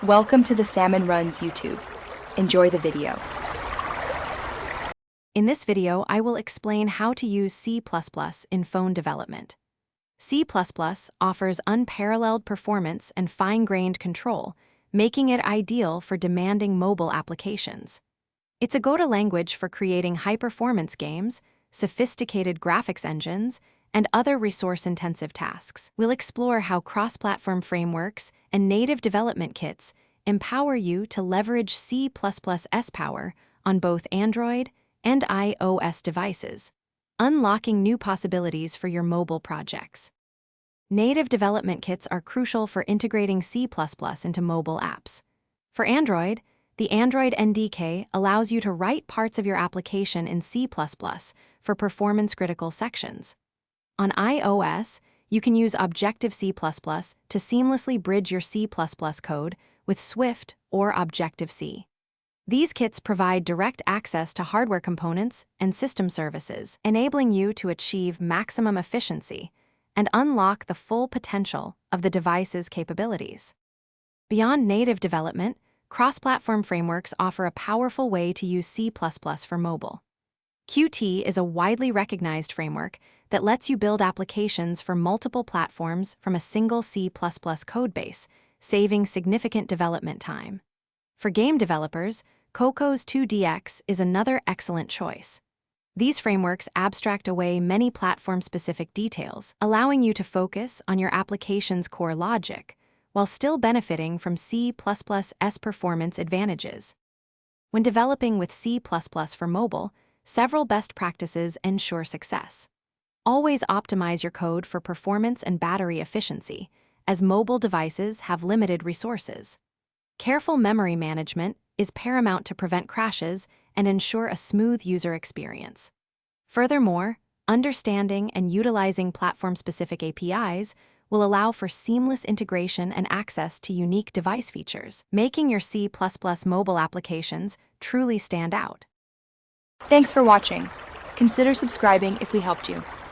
Welcome to the Salmon Runs YouTube. Enjoy the video. In this video, I will explain how to use C++ in phone development. C++ offers unparalleled performance and fine-grained control, making it ideal for demanding mobile applications. It's a go-to language for creating high-performance games, sophisticated graphics engines, and other resource-intensive tasks. We'll explore how cross-platform frameworks and native development kits empower you to leverage C++'s power on both Android and iOS devices, unlocking new possibilities for your mobile projects. Native development kits are crucial for integrating C++ into mobile apps. For Android, the Android NDK allows you to write parts of your application in C++ for performance-critical sections. On iOS, you can use Objective-C++ to seamlessly bridge your C++ code with Swift or Objective-C. These kits provide direct access to hardware components and system services, enabling you to achieve maximum efficiency and unlock the full potential of the device's capabilities. Beyond native development, cross-platform frameworks offer a powerful way to use C++ for mobile. Qt is a widely recognized framework that lets you build applications for multiple platforms from a single C++ codebase, saving significant development time. For game developers, Coco's 2DX is another excellent choice. These frameworks abstract away many platform-specific details, allowing you to focus on your application's core logic, while still benefiting from C++'s performance advantages. When developing with C++ for mobile, several best practices ensure success. Always optimize your code for performance and battery efficiency, as mobile devices have limited resources. Careful memory management is paramount to prevent crashes and ensure a smooth user experience. Furthermore, understanding and utilizing platform-specific APIs will allow for seamless integration and access to unique device features, making your C++ mobile applications truly stand out. Thanks for watching. Consider subscribing if we helped you.